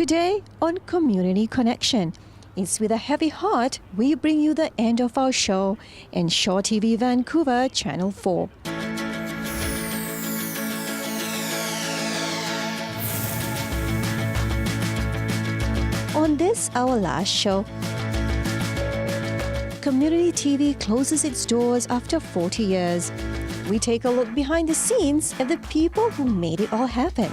Today on Community Connection, it's with a heavy heart we bring you the end of our show in Shaw TV Vancouver, Channel 4. On this, our last show, Community TV closes its doors after 40 years. We take a look behind the scenes at the people who made it all happen.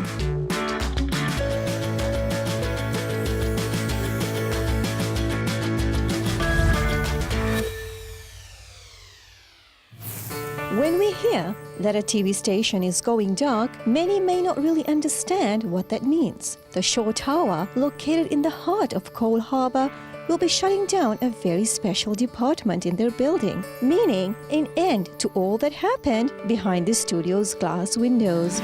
When we hear that a TV station is going dark, many may not really understand what that means. The Shaw Tower, located in the heart of Coal Harbour, will be shutting down a very special department in their building, meaning an end to all that happened behind the studio's glass windows.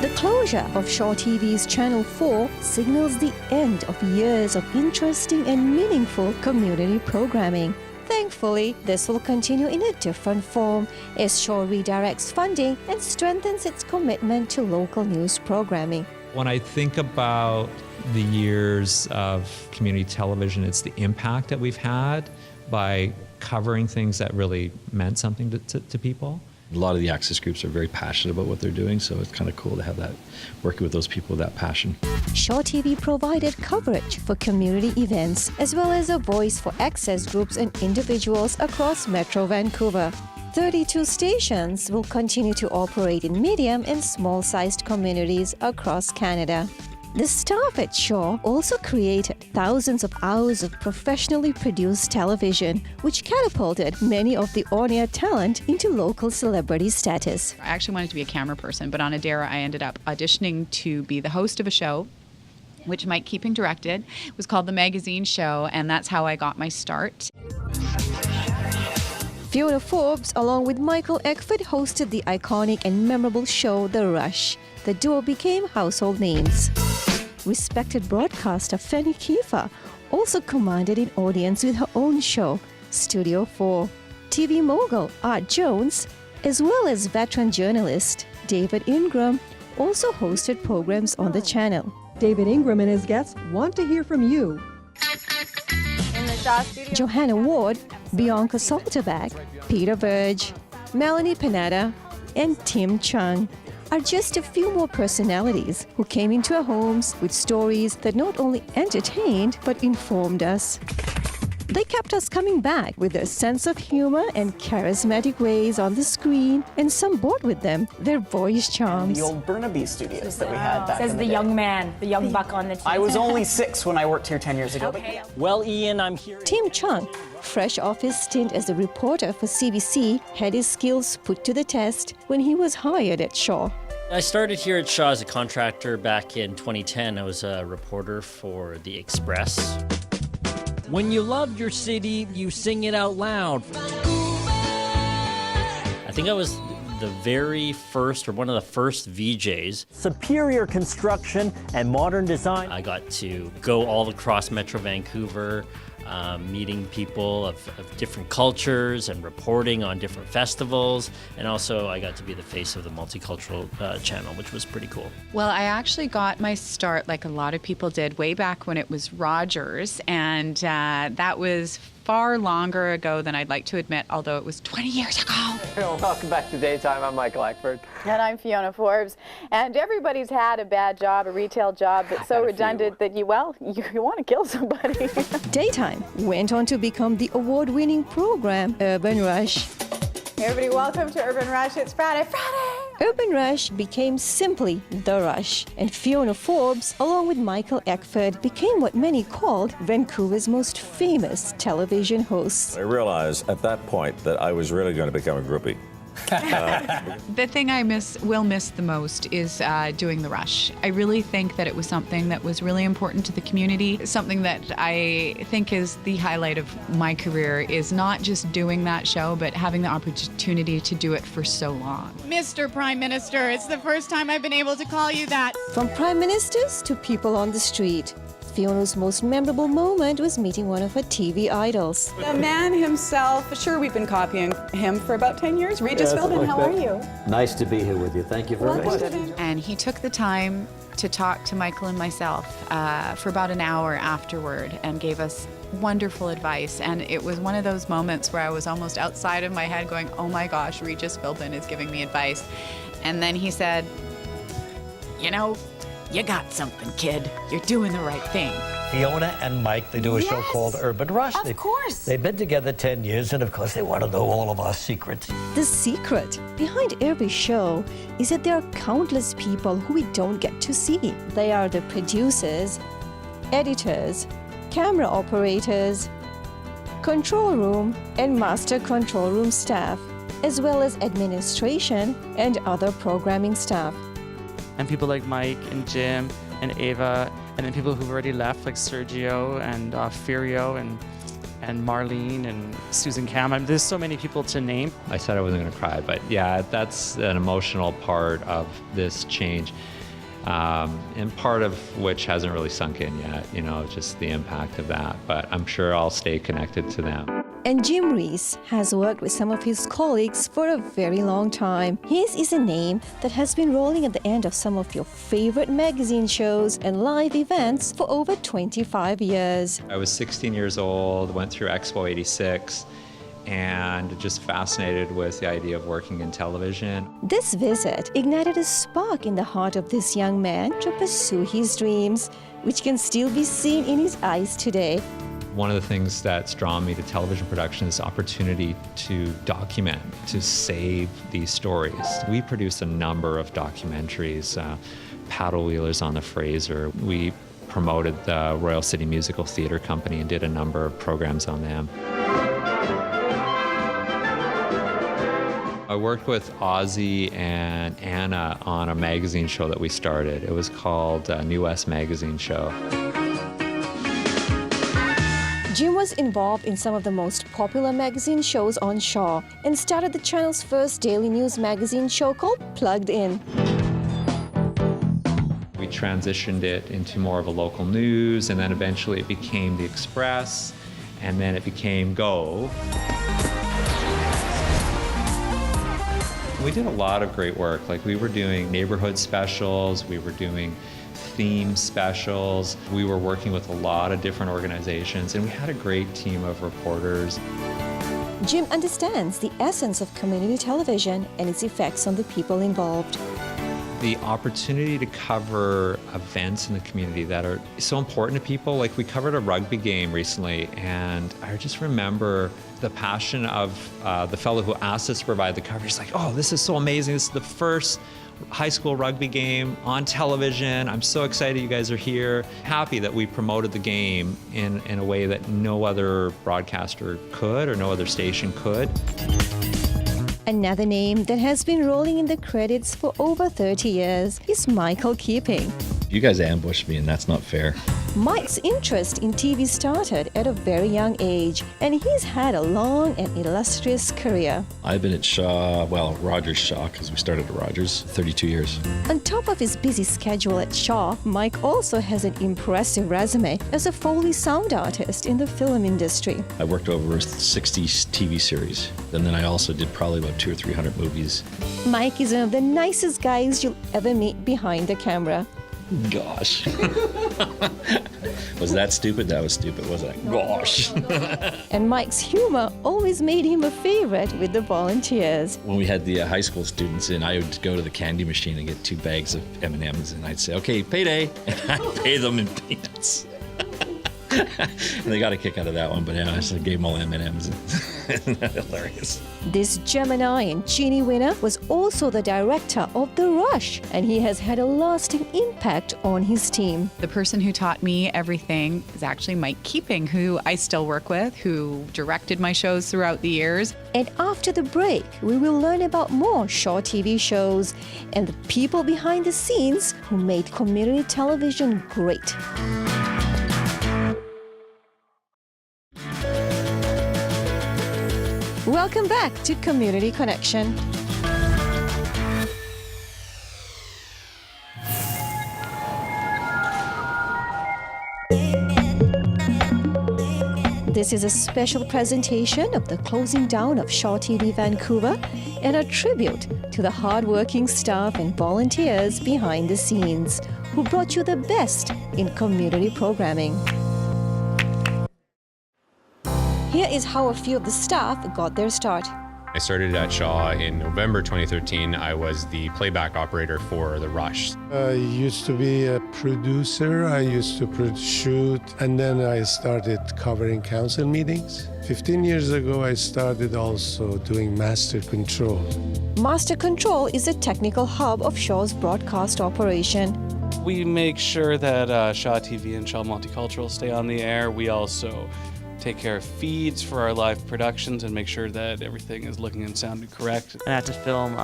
The closure of Shaw TV's Channel 4 signals the end of years of interesting and meaningful community programming. Thankfully, this will continue in a different form as Shaw redirects funding and strengthens its commitment to local news programming. When I think about the years of community television, it's the impact that we've had by covering things that really meant something to people. A lot of the access groups are very passionate about what they're doing, so it's kind of cool to have that, working with those people with that passion. Shaw TV provided coverage for community events as well as a voice for access groups and individuals across Metro Vancouver. 32 stations will continue to operate in medium and small-sized communities across Canada. The staff at Shaw also created thousands of hours of professionally produced television, which catapulted many of the on-air talent into local celebrity status. I actually wanted to be a camera person, but on a dare I ended up auditioning to be the host of a show, which Mike Keeping directed. It was called The Magazine Show, and that's how I got my start. Fiona Forbes, along with Michael Eckford, hosted the iconic and memorable show The Rush. The duo became household names. Respected broadcaster Fanny Kiefer also commanded an audience with her own show, Studio 4. TV mogul Art Jones, as well as veteran journalist David Ingram, also hosted programs on the channel. David Ingram and his guests want to hear from you. In the Shaw studio. Johanna Ward, Bianca Salterback, Peter Burge, Melanie Panetta, and Tim Chung are just a few more personalities who came into our homes with stories that not only entertained but informed us. They kept us coming back with their sense of humor and charismatic ways on the screen, and some brought with them their voice charms. The old Burnaby studios that we had back in the day. Says the young man, the young buck on the team. I was only 6 when I worked here 10 years ago. Okay. Well, Ian, I'm here. Tim Chung, fresh off his stint as a reporter for CBC, had his skills put to the test when he was hired at Shaw. I started here at Shaw as a contractor back in 2010. I was a reporter for The Express. When you love your city, you sing it out loud. I think I was the very first, or one of the first VJs. Superior construction and modern design. I got to go all across Metro Vancouver, meeting people of different cultures and reporting on different festivals. And also I got to be the face of the multicultural channel, which was pretty cool. Well, I actually got my start, like a lot of people did, way back when it was Rogers, and that was far longer ago than I'd like to admit, although it was 20 years ago. Welcome back to Daytime. I'm Michael Eckford. And I'm Fiona Forbes. And everybody's had a bad job, a retail job that's so redundant that you want to kill somebody. Daytime went on to become the award-winning program Urban Rush. Hey everybody, welcome to Urban Rush. It's Friday. Urban Rush became simply The Rush, and Fiona Forbes, along with Michael Eckford, became what many called Vancouver's most famous television hosts. I realized at that point that I was really going to become a groupie. The thing I will miss the most is doing The Rush. I really think that it was something that was really important to the community. Something that I think is the highlight of my career is not just doing that show, but having the opportunity to do it for so long. Mr. Prime Minister, it's the first time I've been able to call you that. From prime ministers to people on the street, Fiona's most memorable moment was meeting one of her TV idols. The man himself, sure, we've been copying him for about 10 years. Regis Philbin, how are you? Nice to be here with you. Thank you very much. And he took the time to talk to Michael and myself for about an hour afterward and gave us wonderful advice. And it was one of those moments where I was almost outside of my head going, oh my gosh, Regis Philbin is giving me advice. And then he said, you know, you got something, kid. You're doing the right thing. Fiona and Mike, they do a show called Urban Rush. Of course. They've been together 10 years, and of course they want to know all of our secrets. The secret behind every show is that there are countless people who we don't get to see. They are the producers, editors, camera operators, control room and master control room staff, as well as administration and other programming staff. And people like Mike and Jim and Ava, and then people who've already left like Sergio and Firio and Marlene and Susan Cam. I mean, there's so many people to name. I said I wasn't going to cry, but yeah, that's an emotional part of this change. And part of which hasn't really sunk in yet, you know, just the impact of that. But I'm sure I'll stay connected to them. And Jim Reese has worked with some of his colleagues for a very long time. His is a name that has been rolling at the end of some of your favorite magazine shows and live events for over 25 years. I was 16 years old, went through Expo 86, and just fascinated with the idea of working in television. This visit ignited a spark in the heart of this young man to pursue his dreams, which can still be seen in his eyes today. One of the things that's drawn me to television production is the opportunity to document, to save these stories. We produced a number of documentaries, Paddle Wheelers on the Fraser. We promoted the Royal City Musical Theatre Company and did a number of programs on them. I worked with Ozzy and Anna on a magazine show that we started. It was called New West Magazine Show. Jim was involved in some of the most popular magazine shows on Shaw and started the channel's first daily news magazine show called Plugged In. We transitioned it into more of a local news, and then eventually it became The Express, and then it became Go. We did a lot of great work. Like, we were doing neighborhood specials, we were doing theme specials. We were working with a lot of different organizations, and we had a great team of reporters. Jim understands the essence of community television and its effects on the people involved. The opportunity to cover events in the community that are so important to people. Like, we covered a rugby game recently, and I just remember the passion of the fellow who asked us to provide the coverage. He's like, oh, this is so amazing. This is the first high school rugby game on television. I'm so excited you guys are here. Happy that we promoted the game in a way that no other broadcaster could or no other station could. Another name that has been rolling in the credits for over 30 years is Michael Keeping. You guys ambushed me, and that's not fair. Mike's interest in TV started at a very young age, and he's had a long and illustrious career. I've been at Shaw, well, Rogers Shaw, because we started at Rogers, 32 years. On top of his busy schedule at Shaw, Mike also has an impressive resume as a Foley sound artist in the film industry. I worked over 60 TV series, and then I also did probably about 200 or 300 movies. Mike is one of the nicest guys you'll ever meet behind the camera. Gosh. Was that stupid? That was stupid, wasn't it? Gosh. And Mike's humor always made him a favorite with the volunteers. When we had the high school students in, I would go to the candy machine and get 2 bags of M&Ms, and I'd say, okay, payday, and I'd pay them in peanuts. And they got a kick out of that one, but yeah, I just gave them all M&Ms. Isn't that hilarious? This Gemini and Genie winner was also the director of The Rush, and he has had a lasting impact on his team. The person who taught me everything is actually Mike Keeping, who I still work with, who directed my shows throughout the years. And after the break, we will learn about more Shaw TV shows and the people behind the scenes who made community television great. Welcome back to Community Connection. This is a special presentation of the closing down of Shaw TV Vancouver and a tribute to the hardworking staff and volunteers behind the scenes who brought you the best in community programming. Here is how a few of the staff got their start. I started at Shaw in November 2013. I was the playback operator for The Rush. I used to be a producer. I used to shoot, and then I started covering council meetings. 15 years ago, I started also doing Master Control. Master Control is a technical hub of Shaw's broadcast operation. We make sure that Shaw TV and Shaw Multicultural stay on the air. We also take care of feeds for our live productions and make sure that everything is looking and sounding correct. I had to film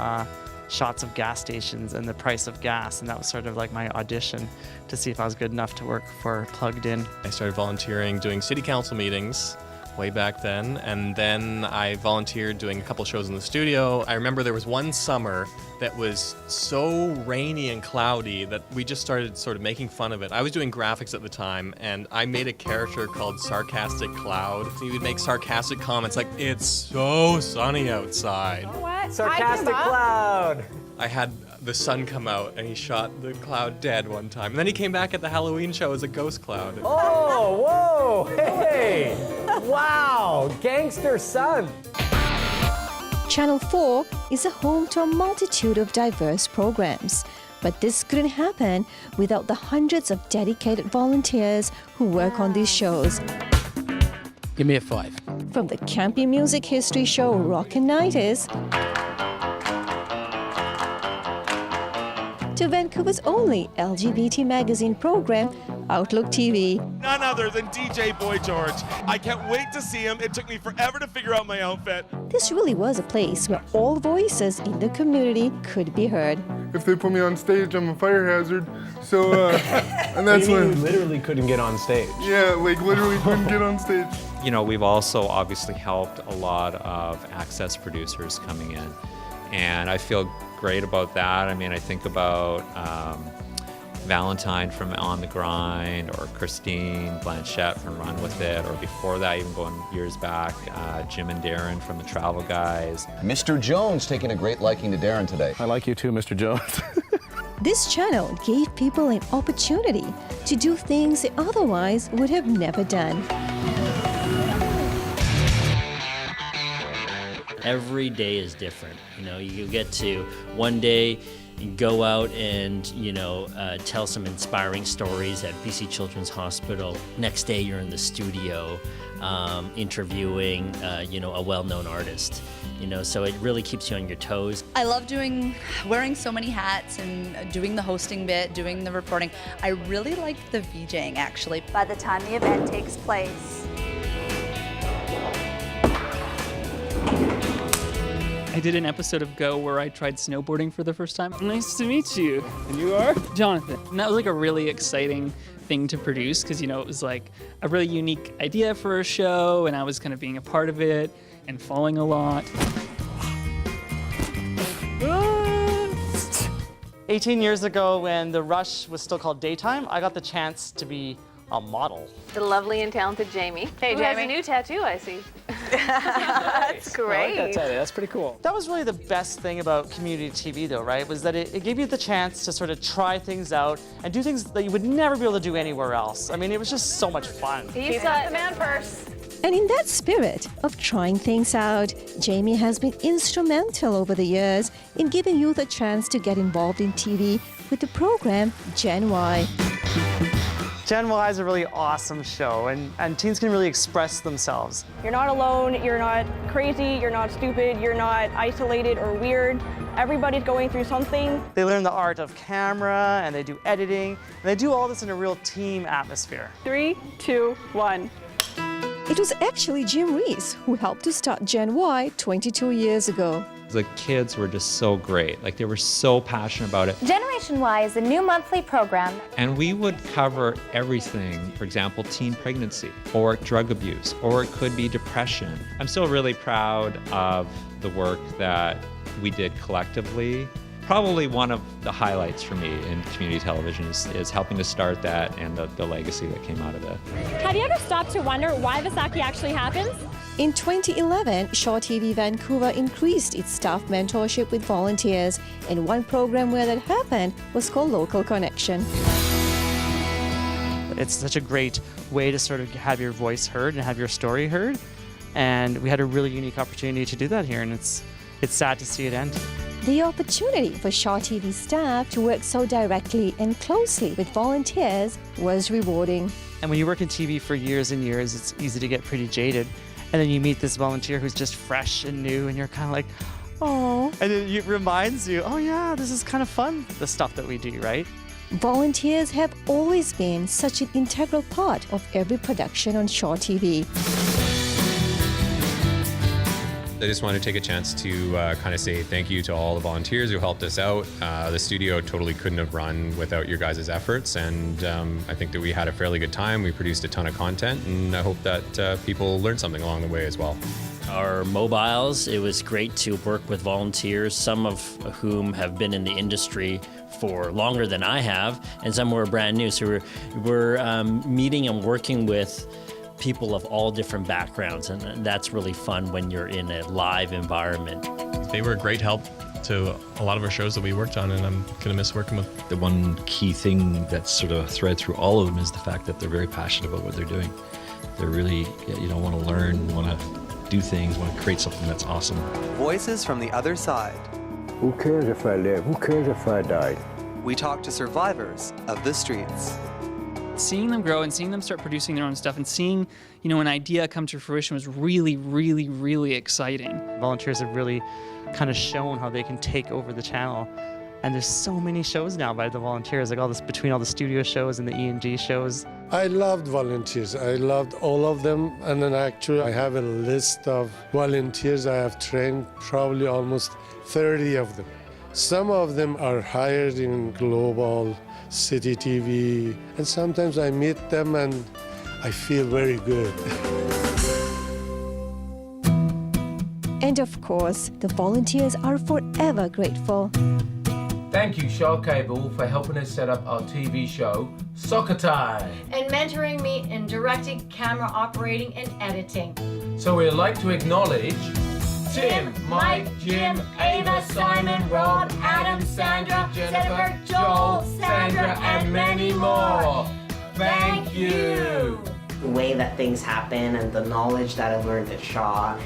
shots of gas stations and the price of gas, and that was sort of like my audition to see if I was good enough to work for Plugged In. I started volunteering doing city council meetings way back then, and then I volunteered doing a couple shows in the studio. I remember there was one summer that was so rainy and cloudy that we just started sort of making fun of it. I was doing graphics at the time, and I made a character called Sarcastic Cloud. He would make sarcastic comments like, "It's so sunny outside." What? Sarcastic Cloud. I had the sun come out and he shot the cloud dead one time. And then he came back at the Halloween show as a ghost cloud. Oh, whoa, hey, wow, gangster son. Channel 4 is a home to a multitude of diverse programs. But this couldn't happen without the hundreds of dedicated volunteers who work on these shows. Give me a 5. From the campy music history show Rockin' Nighties to Vancouver's only LGBT magazine program, Outlook TV. None other than DJ Boy George. I can't wait to see him. It took me forever to figure out my outfit. This really was a place where all voices in the community could be heard. If they put me on stage, I'm a fire hazard. So, and that's You when mean you literally couldn't get on stage. Yeah, like literally couldn't get on stage. You know, we've also obviously helped a lot of access producers coming in, and I feel great about that. I mean, I think about Valentine from On the Grind, or Christine Blanchette from Run With It, or before that, even going years back, Jim and Darren from the Travel Guys. Mr. Jones taking a great liking to Darren today. I like you too, Mr. Jones. This channel gave people an opportunity to do things they otherwise would have never done. Every day is different. You know, you get to one day go out and, tell some inspiring stories at BC Children's Hospital. Next day you're in the studio interviewing, a well-known artist. So it really keeps you on your toes. I love wearing so many hats and doing the hosting bit, doing the reporting. I really like the VJing, actually. By the time the event takes place. I did an episode of Go where I tried snowboarding for the first time. Nice to meet you. And you are? Jonathan. And that was like a really exciting thing to produce because, it was like a really unique idea for a show, and I was kind of being a part of it and falling a lot. 18 years ago, when The Rush was still called Daytime, I got the chance to be a model. The lovely and talented Jamie. Hey, Jamie. Has a new tattoo, I see. That's great. I like that tattoo. That's pretty cool. That was really the best thing about community TV, though, right? Was that it gave you the chance to sort of try things out and do things that you would never be able to do anywhere else. I mean, it was just so much fun. He's got the man purse. And in that spirit of trying things out, Jamie has been instrumental over the years in giving youth a chance to get involved in TV with the program Gen Y. Gen Y is a really awesome show, and teens can really express themselves. You're not alone, you're not crazy, you're not stupid, you're not isolated or weird. Everybody's going through something. They learn the art of camera, and they do editing, and they do all this in a real team atmosphere. 3, 2, 1. It was actually Jim Reese who helped to start Gen Y 22 years ago. The kids were just so great. Like, they were so passionate about it. Generation Y is a new monthly program. And we would cover everything, for example, teen pregnancy, or drug abuse, or it could be depression. I'm still really proud of the work that we did collectively probably one of the highlights for me in community television is helping to start that and the legacy that came out of it. Have you ever stopped to wonder why Vaisakhi actually happens? In 2011, Shaw TV Vancouver increased its staff mentorship with volunteers, and one program where that happened was called Local Connection. It's such a great way to sort of have your voice heard and have your story heard. And we had a really unique opportunity to do that here, and it's sad to see it end. The opportunity for Shaw TV staff to work so directly and closely with volunteers was rewarding. And when you work in TV for years and years, it's easy to get pretty jaded. And then you meet this volunteer who's just fresh and new, and you're kind of like, oh. And it reminds you, oh yeah, this is kind of fun, the stuff that we do, right? Volunteers have always been such an integral part of every production on Shaw TV. I just want to take a chance to kind of say thank you to all the volunteers who helped us out. The studio totally couldn't have run without your guys' efforts, and I think that we had a fairly good time. We produced a ton of content, and I hope that people learned something along the way as well. Our mobiles, it was great to work with volunteers, some of whom have been in the industry for longer than I have, and some were brand new. So we're meeting and working with people of all different backgrounds, and that's really fun when you're in a live environment. They were a great help to a lot of our shows that we worked on, and I'm gonna miss working with. The one key thing that's sort of a thread through all of them is the fact that they're very passionate about what they're doing. They're really, want to learn, want to do things, want to create something that's awesome. Voices from the other side. Who cares if I live? Who cares if I die? We talk to survivors of the streets. Seeing them grow and seeing them start producing their own stuff and seeing, an idea come to fruition was really, really, really exciting. Volunteers have really kind of shown how they can take over the channel. And there's so many shows now by the volunteers, like all this between all the studio shows and the E&G shows. I loved volunteers. I loved all of them. And then actually I have a list of volunteers I have trained, probably almost 30 of them. Some of them are hired in Global, City TV, and sometimes I meet them and I feel very good. And of course, the volunteers are forever grateful. Thank you, Shaw Cable, for helping us set up our TV show, Soccer Time, and mentoring me in directing, camera operating, and editing. So we'd like to acknowledge Tim, Mike, Jim, Ava, Simon, Rob, Adam, Sandra, Jennifer, Joel, Sandra, and many more. Thank you. The way that things happen and the knowledge that I learned at Shaw,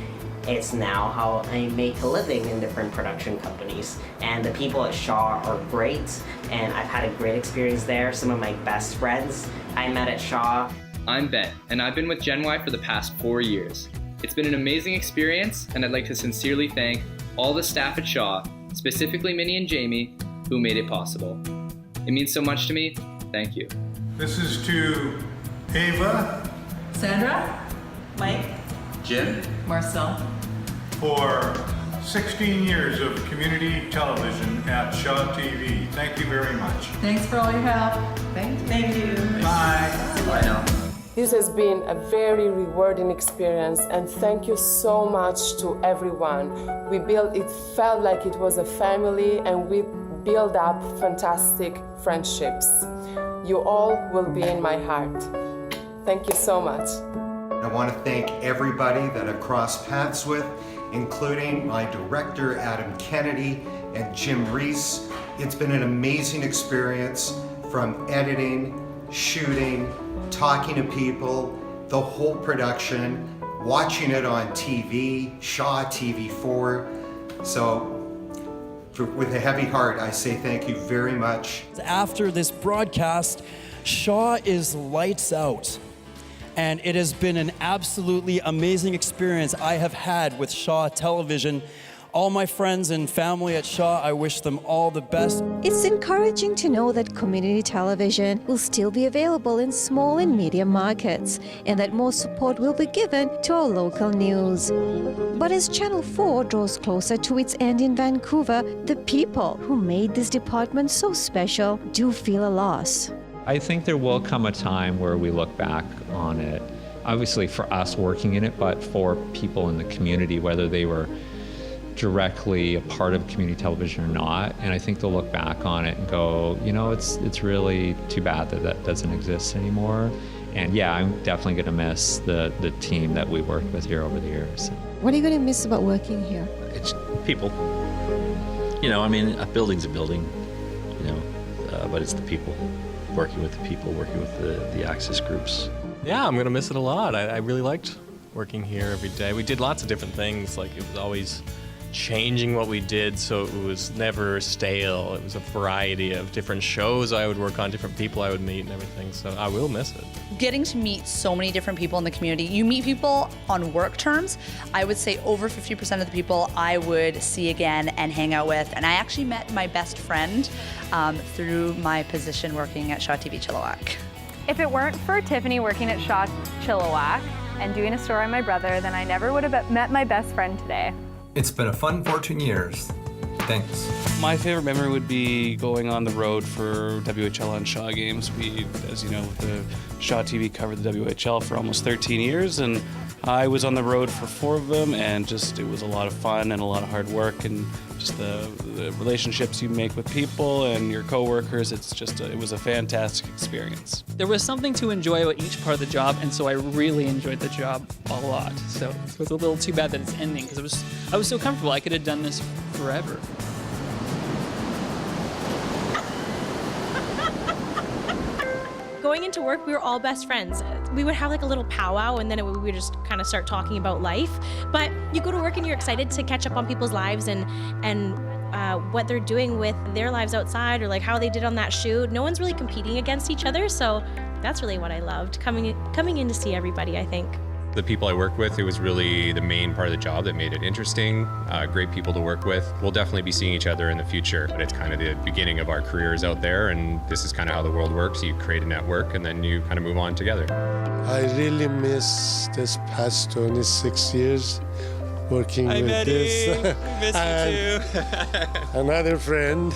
it's now how I make a living in different production companies. And the people at Shaw are great, and I've had a great experience there. Some of my best friends I met at Shaw. I'm Ben, and I've been with Gen Y for the past 4 years. It's been an amazing experience, and I'd like to sincerely thank all the staff at Shaw, specifically Minnie and Jamie, who made it possible. It means so much to me. Thank you. This is to Ava, Sandra, Mike, Jim, Marcel, for 16 years of community television at Shaw TV. Thank you very much. Thanks for all your help. Thank you. Bye. Bye now. This has been a very rewarding experience, and thank you so much to everyone. It felt like it was a family, and we built up fantastic friendships. You all will be in my heart. Thank you so much. I want to thank everybody that I've crossed paths with, including my director, Adam Kennedy, and Jim Reese. It's been an amazing experience, from editing, shooting, talking to people, the whole production, watching it on TV, Shaw TV 4. So with a heavy heart, I say thank you very much. After this broadcast, Shaw is lights out. And it has been an absolutely amazing experience I have had with Shaw Television. All my friends and family at Shaw, I wish them all the best. It's encouraging to know that community television will still be available in small and medium markets, and that more support will be given to our local news. But as Channel 4 draws closer to its end in Vancouver, the people who made this department so special do feel a loss. I think there will come a time where we look back on it, obviously for us working in it, but for people in the community, whether they were directly a part of community television or not. And I think they'll look back on it and go, you know, it's really too bad that that doesn't exist anymore. And yeah, I'm definitely going to miss the team that we worked with here over the years. What are you going to miss about working here? It's people. You know, I mean, a building's a building, you know, but it's the people. Working with the people, working with the access groups. Yeah, I'm going to miss it a lot. I really liked working here every day. We did lots of different things. Like, it was always changing what we did, so it was never stale. It was a variety of different shows I would work on, different people I would meet and everything. So I will miss it. Getting to meet so many different people in the community. You meet people on work terms. I would say over 50% of the people I would see again and hang out with. And I actually met my best friend through my position working at Shaw TV Chilliwack. If it weren't for Tiffany working at Shaw Chilliwack and doing a story on my brother, then I never would have met my best friend today. It's been a fun 14 years. Thanks. My favorite memory would be going on the road for WHL and Shaw games. We, as you know, the Shaw TV covered the WHL for almost 13 years, and I was on the road for 4 of them, and just it was a lot of fun and a lot of hard work, and just the relationships you make with people and your coworkers. It was a fantastic experience. There was something to enjoy about each part of the job, and so I really enjoyed the job a lot. So it was a little too bad that it's ending, because I was so comfortable. I could have done this forever. Going into work, we were all best friends. We would have like a little powwow, and then we would just kind of start talking about life. But you go to work and you're excited to catch up on people's lives and what they're doing with their lives outside, or like how they did on that shoot. No one's really competing against each other, so that's really what I loved, coming in to see everybody, I think. The people I worked with, it was really the main part of the job that made it interesting. Great people to work with. We'll definitely be seeing each other in the future, but it's kind of the beginning of our careers out there, and this is kind of how the world works. You create a network and then you kind of move on together. I really miss this past 26 years working with this. Miss you too. Another friend.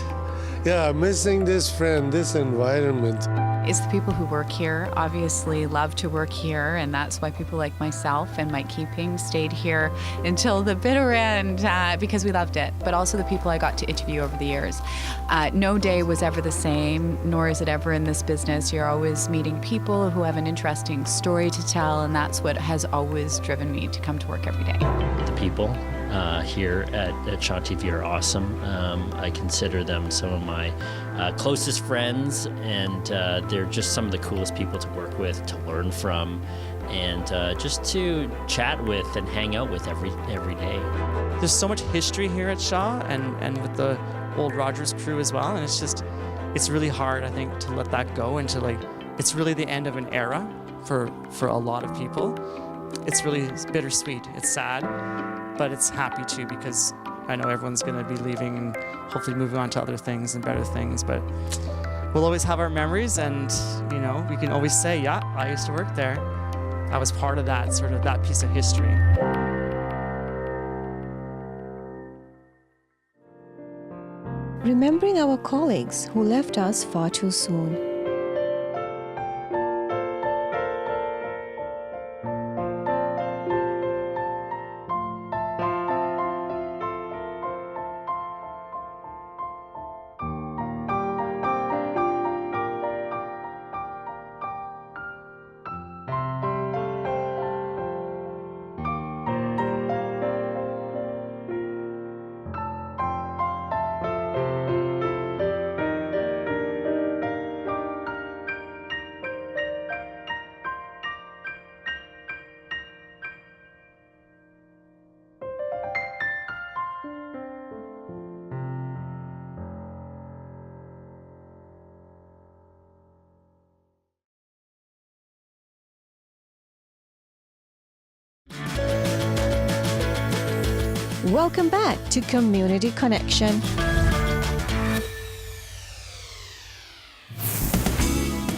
Yeah, missing this friend, this environment. It's the people who work here, obviously love to work here, and that's why people like myself and Mike Keeping stayed here until the bitter end because we loved it, but also the people I got to interview over the years. No day was ever the same, nor is it ever in this business. You're always meeting people who have an interesting story to tell, and that's what has always driven me to come to work every day. The people here at Shaw TV are awesome. I consider them some of my closest friends, and they're just some of the coolest people to work with, to learn from, and just to chat with and hang out with every day. There's so much history here at Shaw and with the old Rogers crew as well, and it's really hard, I think, to let that go, and it's really the end of an era for a lot of people. It's bittersweet. It's sad, but it's happy too, because I know everyone's going to be leaving and hopefully moving on to other things and better things, but we'll always have our memories, and you know, we can always say, yeah, I used to work there. I was part of that, sort of that piece of history. Remembering our colleagues who left us far too soon. Welcome back to Community Connection.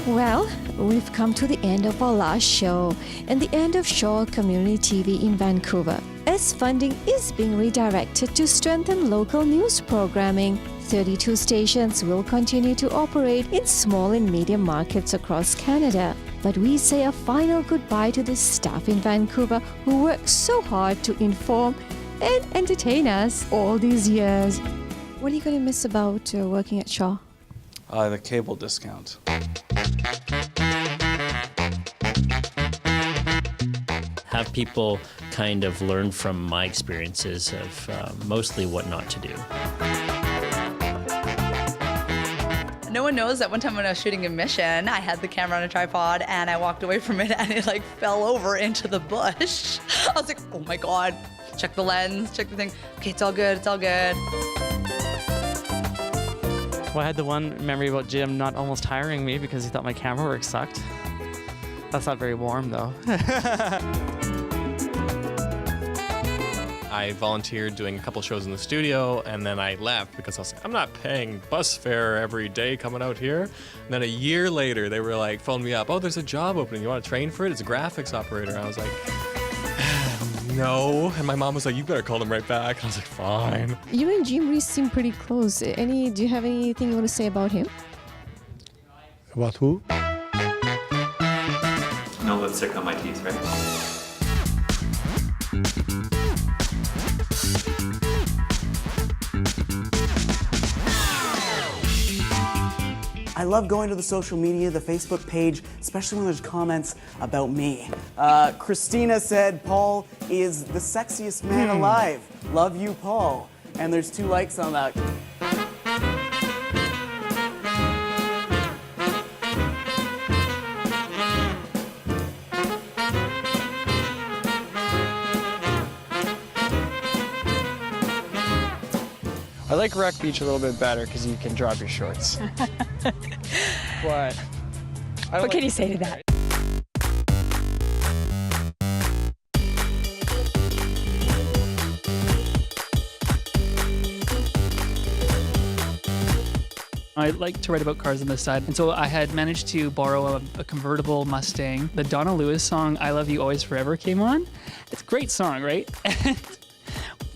Well, we've come to the end of our last show and the end of Shaw Community TV in Vancouver. As funding is being redirected to strengthen local news programming, 32 stations will continue to operate in small and medium markets across Canada. But we say a final goodbye to the staff in Vancouver who work so hard to inform and entertain us all these years. What are you going to miss about working at Shaw? The cable discount. Have people kind of learn from my experiences of mostly what not to do. No one knows that one time when I was shooting a mission, I had the camera on a tripod and I walked away from it and it like fell over into the bush. I was like, oh my God, check the lens, check the thing. Okay, it's all good, it's all good. Well, I had the one memory about Jim not almost hiring me because he thought my camera work sucked. That's not very warm though. I volunteered doing a couple shows in the studio, and then I left because I was like, I'm not paying bus fare every day coming out here. And then a year later, they were like, phoned me up, oh, there's a job opening. You want to train for it? It's a graphics operator. And I was like, no. And my mom was like, you better call them right back. And I was like, fine. You and Jim Reese seem pretty close. Do you have anything you want to say about him? About who? No lipstick on my teeth, right? I love going to the social media, the Facebook page, especially when there's comments about me. Christina said, Paul is the sexiest man alive. Love you, Paul. And there's 2 likes on that. I like Wreck Beach a little bit better because you can drop your shorts. What can you say to that? I like to write about cars on the side, and so I had managed to borrow a convertible Mustang. The Donna Lewis song, I Love You Always Forever, came on. It's a great song, right? And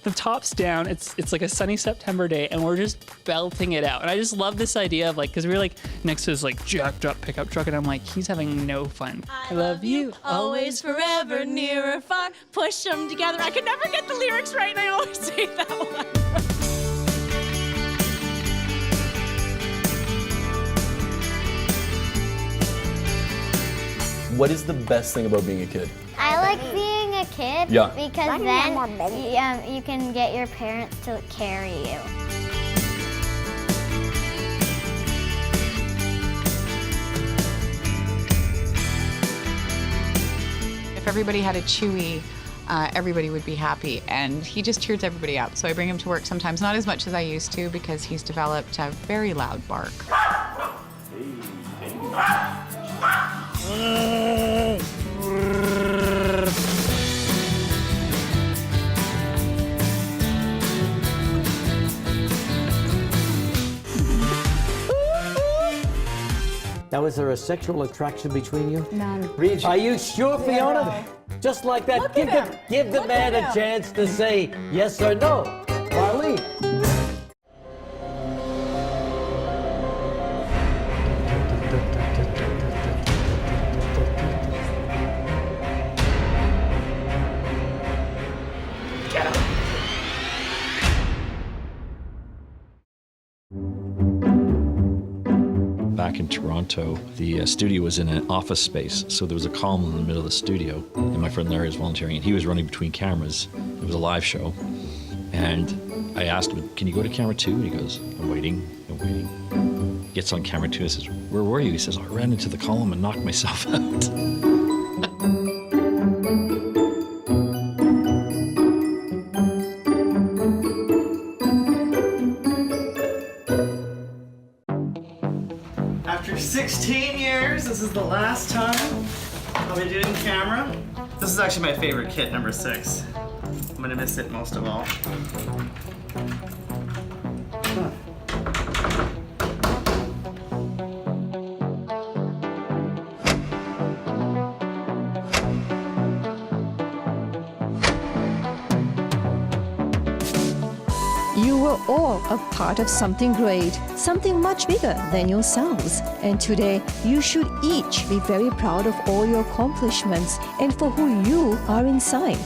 the top's down, it's like a sunny September day, and we're just belting it out. And I just love this idea of like, because we were like next to this like jacked up pickup truck, and I'm like, he's having no fun. I love you Always, forever, near or far, push them together. I could never get the lyrics right, and I always say that one. What is the best thing about being a kid? I like being a kid because then you can get your parents to carry you. If everybody had a Chewy, everybody would be happy, and he just cheers everybody up. So I bring him to work sometimes, not as much as I used to, because he's developed a very loud bark. Now, is there a sexual attraction between you? None. Are you sure, Fiona? Just like that, give the man a chance to say yes or no. Marlene. Back in Toronto, the studio was in an office space, so there was a column in the middle of the studio, and my friend Larry was volunteering, and he was running between cameras. It was a live show, and I asked him, can you go to camera 2? And he goes, I'm waiting. He gets on camera 2 and says, where were you? He says, I ran into the column and knocked myself out. After 16 years, this is the last time I'll be doing camera. This is actually my favorite kit, number 6. I'm gonna miss it most of all. You were all a part of something great, something much bigger than yourselves. And today, you should each be very proud of all your accomplishments and for who you are inside.